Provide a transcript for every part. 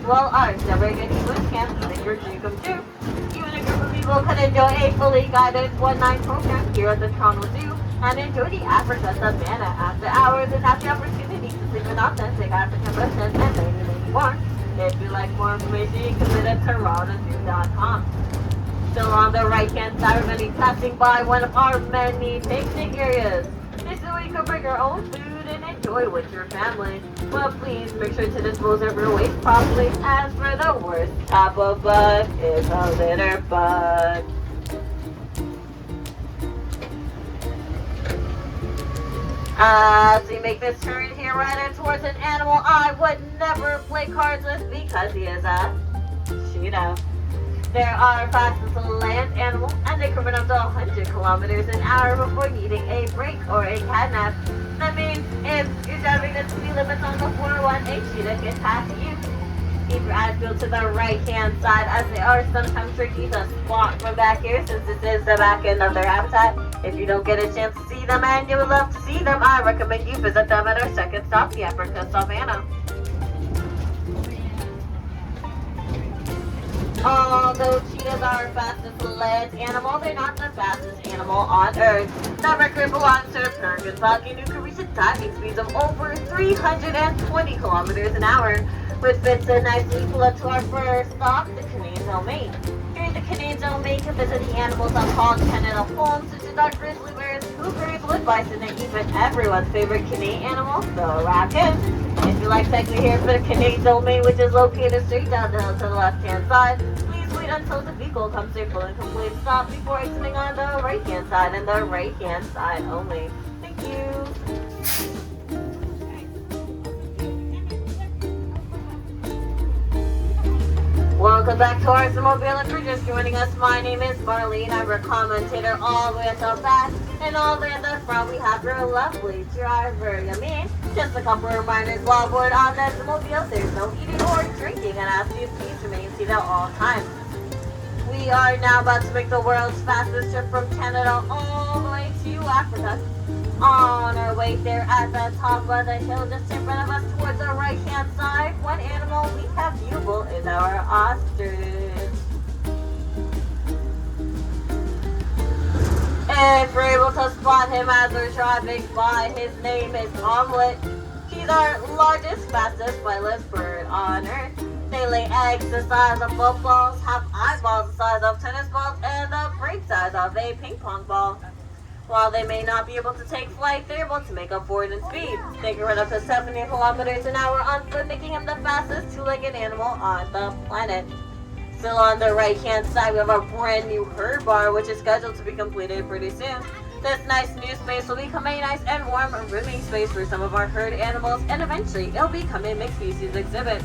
well arts that we're going to camp to make your dream come true. You and a group of people can enjoy a fully guided one-night program here at the Toronto Zoo and enjoy the Africa Savannah after hours and have the opportunity to sleep in authentic African residents and many more. If you'd like more information, you can visit TorontoZoo.com. Still on the right-hand side, we're going to be passing by one of our many picnic areas. This is where you can bring your own food and enjoy with your family. But please make sure to dispose of your waste properly. As for the worst type of bug is a litter bug. As we make this turn here right in towards an animal I would never play cards with because he is a cheetah. They are fastest land animal and they can run up to 100 kilometers an hour before needing a break or a catnap. That means if you're driving the speed limits on the 401, a cheetah can pass you. Keep your eyes peeled to the right-hand side as they are sometimes tricky to spot from back here since this is the back end of their habitat. If you don't get a chance to see them and you would love to see them, I recommend you visit them at our second stop, the Africa Savannah. Although cheetahs are fastest land animal, they're not the fastest animal on Earth. That record belongs to Peregrine Falcon, who can reach a diving speed of over 320 kilometers an hour, which fits in nicely pull up to our first stop, the Canadian domain. Here at the Canadian domain, you can visit the animals of called Canada homes, such as our grizzly bears, cougars, wood bison, and even everyone's favorite Canadian animal, the raccoon. If you like cycling here for the Canadian domain, which is located straight down the hill to the left-hand side, please wait until the vehicle comes to a full and complete stop before exiting on the right-hand side and the right-hand side only. Thank you. Welcome back to our Mobile. If you're just joining us, my name is Marlene. I'm your commentator all the way at the back, and all the way at the front we have your lovely driver, Yamin. Just a couple of reminders while aboard on this mobile, there's no eating or drinking, and ask you please remain seated at all times. We are now about to make the world's fastest trip from Canada all the way to Africa. On our way there at the top of the hill, just in front of us towards the right-hand side, one animal we have viewable is our ostrich. If we're able to spot him as we're driving by, his name is Omelette. He's our largest, fastest flightless bird on Earth. They lay eggs the size of footballs, have eyeballs the size of tennis balls, and the brain size of a ping pong ball. While they may not be able to take flight, they're able to make up for it in speed. They can run up to 70 kilometers an hour on foot, making him the fastest two-legged animal on the planet. Still on the right-hand side, we have a brand new herd bar, which is scheduled to be completed pretty soon. This nice new space will become a nice and warm rooming space for some of our herd animals, and eventually it'll become a mixed species exhibit.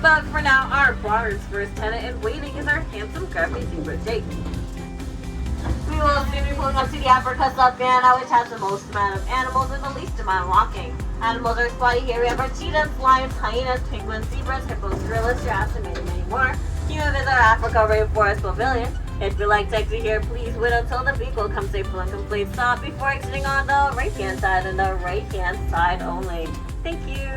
But for now, our bar's first tenant in waiting is our handsome Garfield Zebra Jake. We will soon be pulling up to the Africa Savannah, which has the most amount of animals and the least amount of walking. Animals are spotted here. We have our cheetahs, lions, hyenas, penguins, zebras, hippos, gorillas, giraffes, and many more. You visit our Africa Rainforest Pavilion. If you like to exit here, please wait until the vehicle comes to a full and complete stop before exiting on the right-hand side and the right-hand side only. Thank you.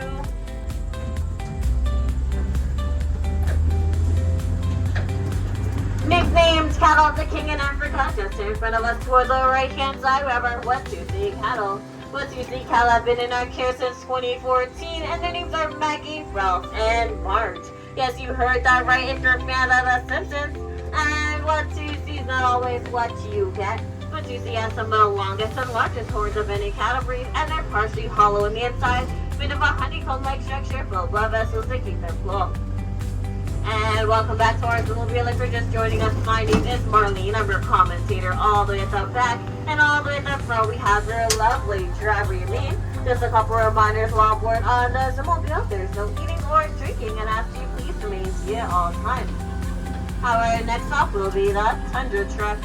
Nicknamed Cattle the King in Africa, just in front of us towards the right-hand side, we have our Wet'suwet'en cattle. Wet'suwet'en cattle have been in our care since 2014, and their names are Maggie, Ralph, and Marge. Yes, you heard that right if you're a fan of The Simpsons. And Wet'suwet'en is not always what you get. Wet'suwet'en has some of the longest and largest horns of any cattle breed, and they're partially hollow in the inside, made of a honeycomb-like structure full of blood vessels to keep them flow. And welcome back to our Zoomobile. If you're just joining us, my name is Marlene. I'm your commentator all the way at the back. And all the way at the front, we have your lovely driver, Yamin. Just a couple of reminders while aboard on the Zoomobile. There's no eating or drinking, and ask you please remain seated at all times. Our next stop will be the Tundra Truck.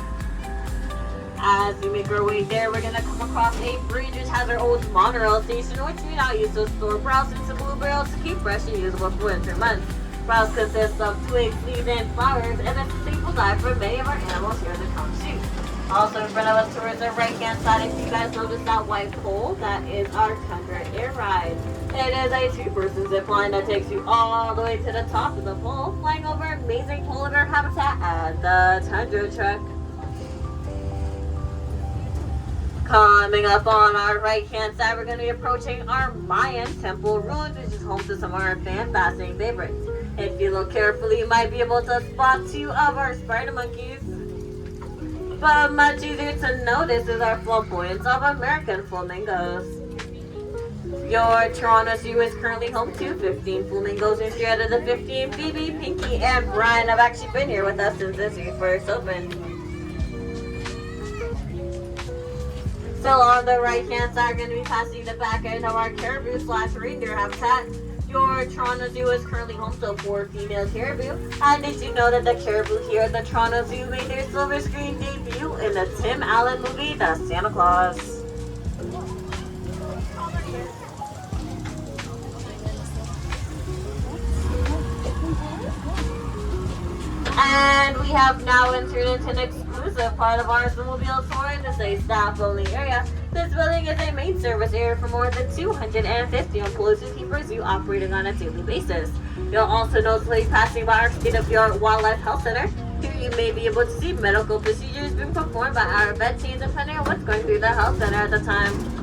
As we make our way there, we're going to come across a bridge which has our old monorail station, which we now use to store browse and blueberries to keep fresh and usable for winter months. Browse consists of twigs, leaves, and flowers, and it's a staple diet for many of our animals here in the Township. Also in front of us towards the right-hand side, if you guys notice that white pole, that is our Tundra Air Ride. It is a two-person zip line that takes you all the way to the top of the pole, flying over amazing polar bear habitat at the Tundra Trek. Coming up on our right-hand side, we're going to be approaching our Mayan temple ruins, which is home to some of our fan-fascinating favorites. If you look carefully, you might be able to spot two of our spider monkeys. But much easier to notice is our flamboyance of American flamingos. Your Toronto Zoo is currently home to 15 flamingos, and out of the 15, Phoebe, Pinky, and Brian have actually been here with us since the zoo first opened. Still on the right-hand side, we're going to be passing the back end of our caribou/reindeer habitat. Your Toronto Zoo is currently home to 4 female caribou. And did you know that the caribou here at the Toronto Zoo made their silver screen debut in the Tim Allen movie, The Santa Claus? And we have now entered into an exclusive part of our Zoomobile tour in this a staff-only area. This building is a main service area for more than 250 employees who keep our zoo operating on a daily basis. You'll also notice passing by our state-of-the-art Wildlife Health Center. Here you may be able to see medical procedures being performed by our vet teams depending on what's going through the health center at the time.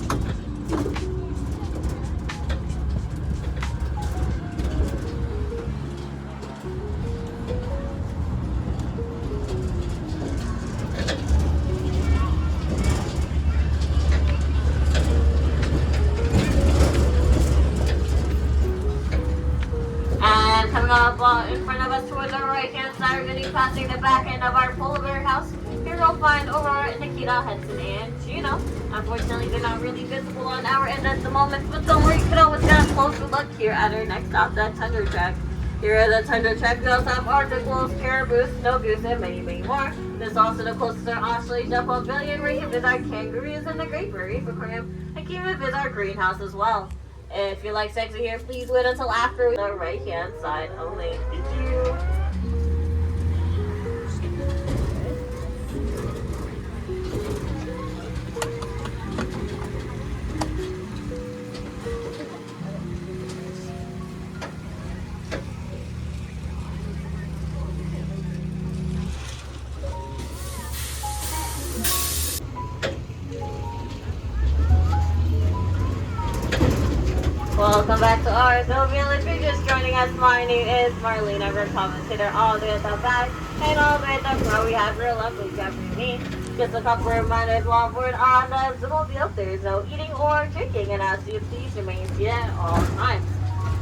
Up in front of us towards our right-hand side, we're going to be passing the back end of our polar bear house. Here you'll find Aurora, Nikita, Hudson, and Juno. Unfortunately, they're not really visible on our end at the moment, but don't worry, you can always get a closer look here at our next stop, the Tundra Trek. Here at the Tundra Trek, we also have Arctic wolves, caribou, snow goose, and many, many more. This is also the closest to Australasia Pavilion, where you can visit our kangaroos and the Great Barrier Aquarium, and you can visit our greenhouse as well. If you like sexy hair, please wait until after the right-hand side only. Thank you. Welcome back to our Zoomobile. If you're just joining us, my name is Marlene. I'm a commentator all the way at the back and all the way at the front. We have real lovely Jeffrey me. Just a couple of reminders while we're on the Zoomobile. There's no eating or drinking, and as you please remain seated at all times.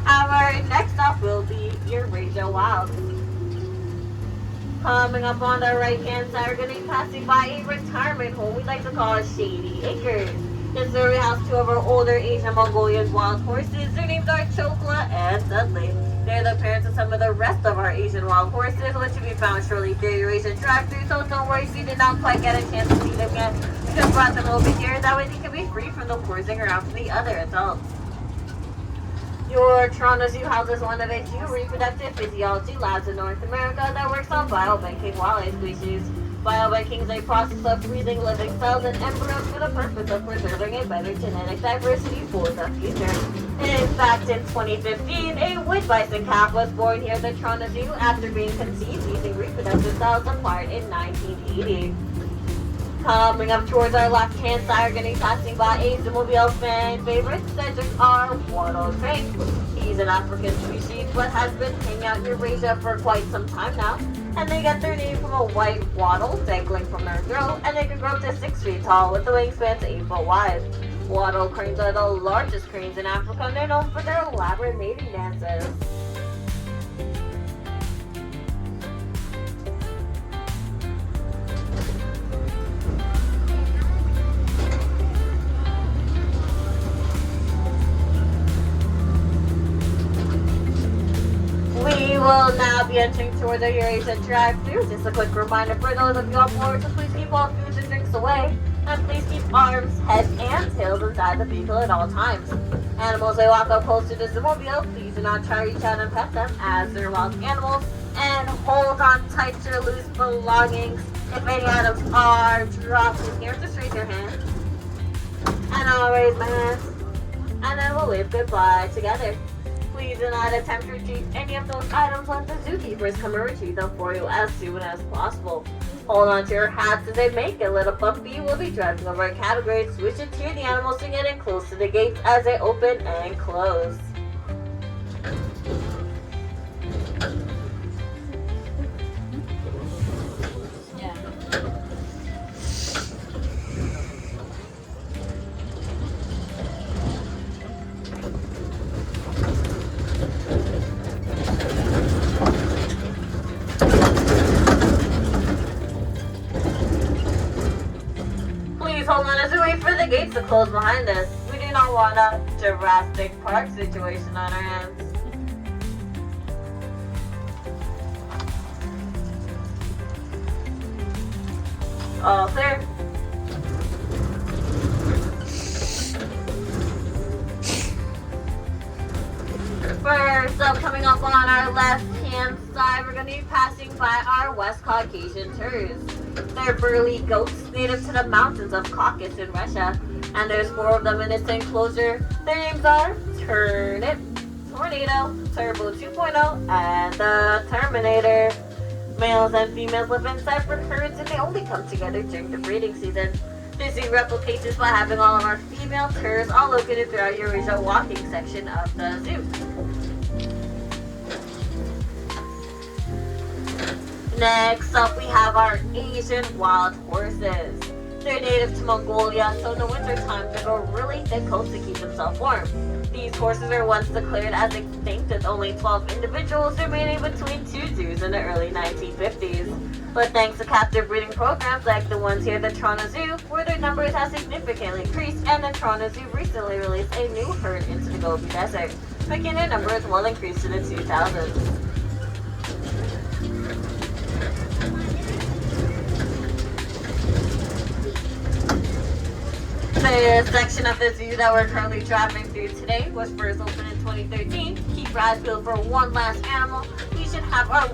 Our next stop will be Eurasia Wild. Coming up on the right-hand side, we're going to be passing by a retirement home we like to call Shady Acres. This area has 2 of our older Asian Mongolian wild horses. Their names are Chokla and Dudley. They're the parents of some of the rest of our Asian wild horses, which will be found shortly through your Asian drive-thru, so don't worry if you did not quite get a chance to see them yet. We just brought them over here, that way they can be free from the horsing around from the other adults. Your Toronto Zoo houses one of a few reproductive physiology labs in North America that works on biobanking wildlife species. Biobanking is a process of freezing living cells and embryos for the purpose of preserving a better genetic diversity for the future. In fact, in 2015, a wood bison calf was born here at the Toronto Zoo after being conceived using reproductive cells acquired in 1980. Coming up towards our left-hand side, we're going to be passing by a Zoomobile fan favorite, Cedric R. Wattle Crane. He's an African species, but has been hanging out in Eurasia for quite some time now. And they get their name from a white wattle dangling from their throat, and they can grow up to 6 feet tall with the wingspans 8 foot wide. Wattle cranes are the largest cranes in Africa, and they're known for their elaborate mating dances. We will now be entering towards the Eurasia drive-thru. Just a quick reminder for those of you on board to please keep all foods and drinks away. And please keep arms, heads, and tails inside the vehicle at all times. Animals may walk up close to the Zoomobile. Please do not try to reach out and pet them as they're wild animals. And hold on tight to your loose belongings. If any items are dropped in here, just raise your hand. And I'll raise my hand. and then we'll wave goodbye together. Please do not attempt to retrieve any of those items once the zookeepers come and retrieve them for you as soon as possible. Hold on to your hats as they make it. Little Bumpy will be driving over a category, switching to the animals to get in close to the gates as they open and close. Please hold on as we wait for the gates to close behind us. We do not want a Jurassic Park situation on our hands. All clear. First up, coming up on our left-hand side, we're going to be passing by our West Caucasian turds. They're burly goats native to the mountains of Caucasus in Russia, and there's 4 of them in this enclosure. Their names are Turnip, Tornado, Turbo 2.0, and the Terminator. Males and females live in separate herds, and they only come together during the breeding season. This zoo replicates this by having all of our female turds all located throughout Eurasia walking section of the zoo. Next up, we have our Asian wild horses. They're native to Mongolia, so in the winter time they grow really thick coats to keep themselves warm. These horses were once declared as extinct with only 12 individuals remaining between 2 zoos in the early 1950s. But thanks to captive breeding programs like the ones here at the Toronto Zoo, where their numbers have significantly increased, and the Toronto Zoo recently released a new herd into the Gobi Desert, making their numbers well increased in the 2000s. The section of the zoo that we're currently driving through today was first opened in 2013. Keep your eyes peeled for one last animal. We should have our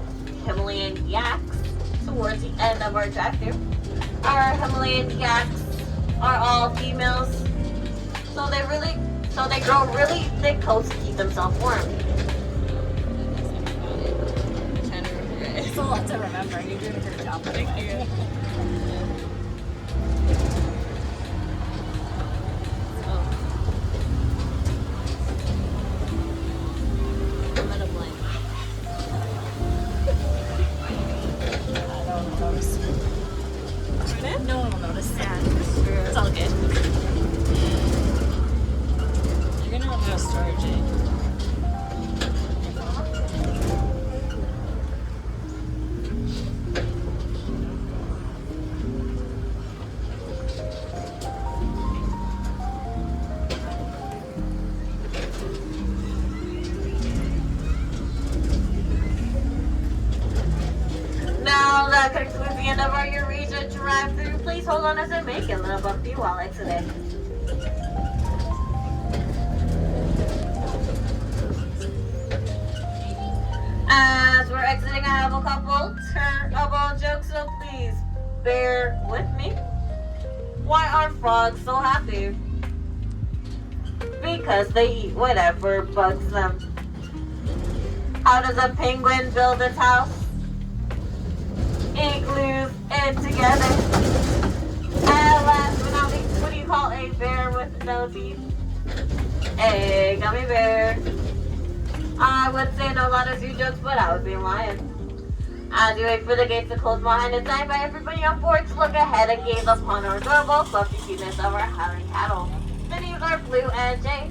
Himalayan yaks towards the end of our drive-through. Our Himalayan yaks are all females, so they grow really thick coats to keep themselves warm. It's a lot to remember. You're doing a good job. Thank you. No one will notice. Yeah, it's all good. You're gonna run out of storage, eh? Now that concludes the end of our Eurasia drive-through. Please hold on as I make it, Little Bumpy, while I exit. As we're exiting, I have a couple turntable jokes, so please bear with me. Why are frogs so happy? Because they eat whatever bugs them. How does a penguin build its house? It glues it together. And last but not least, what do you call a bear with no teeth? A gummy bear. I would say no lot of zoo jokes, but I would be lying. As we wait for the gates to close behind us, I invite everybody on board to look ahead and gaze upon our adorable, fluffy cuteness of our Highland cattle. The names are Blue and Jay.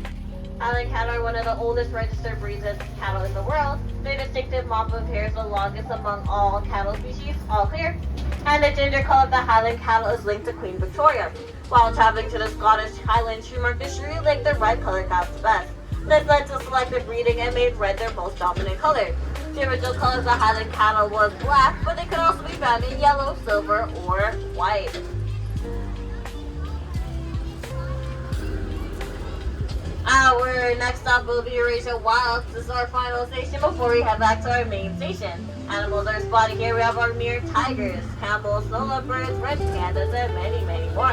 Highland cattle are one of the oldest registered breeds of cattle in the world. Their distinctive mop of hair is the longest among all cattle species, all clear. And the ginger color of the Highland cattle is linked to Queen Victoria. While traveling to the Scottish Highlands, she marked the Shrew like the red color counts best. This led to selective breeding and made red their most dominant color. The original color of the Highland cattle was black, but they could also be found in yellow, silver, or white. Our next stop will be Eurasia Wilds. This is our final station before we head back to our main station. Animals are spotted here. We have our mere tigers, Campbell, snow leopards, red pandas, and many, many more.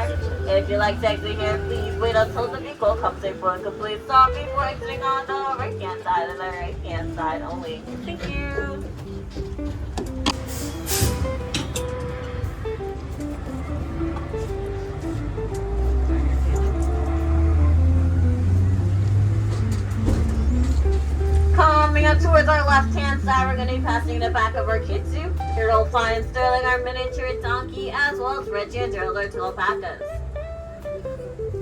If you like to exit here, please wait until the vehicle comes in for a complete stop before exiting on the right-hand side and the right-hand side only. Thank you. Coming up towards our left-hand side, we're going to be passing the back of our kids zoo. Here you'll find Sterling, our miniature donkey, as well as Reggie and Gerald, our two alpacas.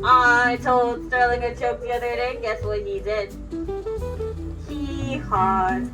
I told Sterling a joke the other day, guess what he did? He hawed.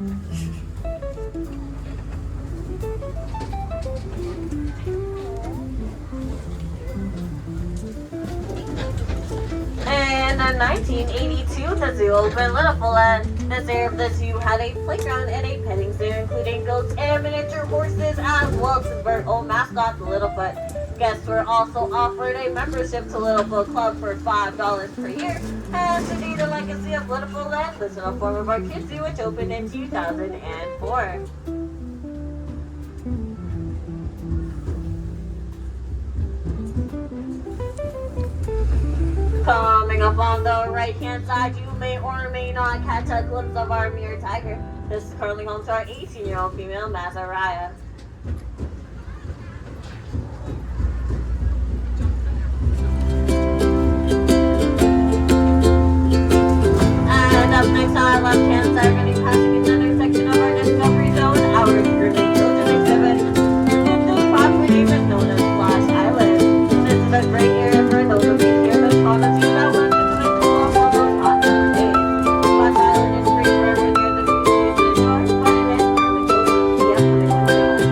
In 1982, the zoo opened Littlefoot. This area of the zoo had a playground and a petting zoo, including goats and miniature horses, as well as its very own mascot, the Littlefoot. Guests were also offered a membership to Littlefoot Club for $5 per year. And today, the legacy of Littlefoot lives in the form of our kids zoo, which opened in 2004. Coming up on the right-hand side, you may or may not catch a glimpse of our mere tiger. This is currently home to our 18-year-old female, Mazariah. And up next on our left-hand side, we're going to be passing another section of our Discovery Zone, our gripping children exhibit. This property is known as Splash Island. This is a great area for those of you here that want to see that one between the walls on those hot summer days. Splash Island is free for everyone near the beach to enjoy, but it is fairly close to the upcoming winter.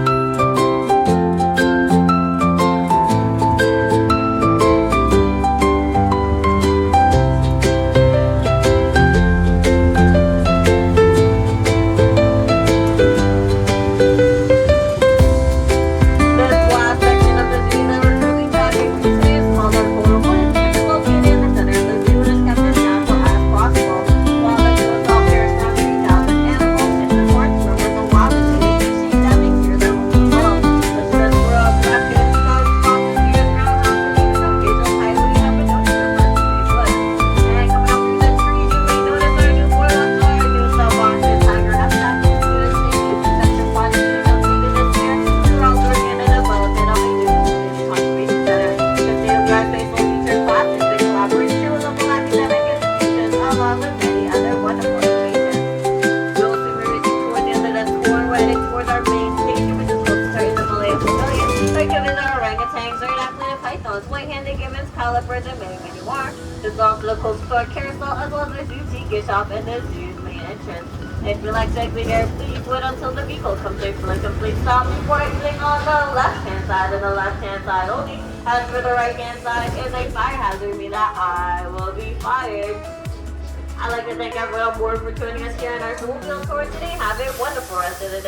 Calipers, and many, many more. There's also the Coast Guard Carousel, as well as the zoo ticket shop and the zoo's main entrance. If you like to exit here, please wait until the vehicle comes in for a complete stop before exiting on the left-hand side and the left-hand side only. As for the right-hand side is a fire hazard, meaning that I will be fired. I'd like to thank everyone on board for joining us here on our snowmobile tour today. Have a wonderful rest of the day.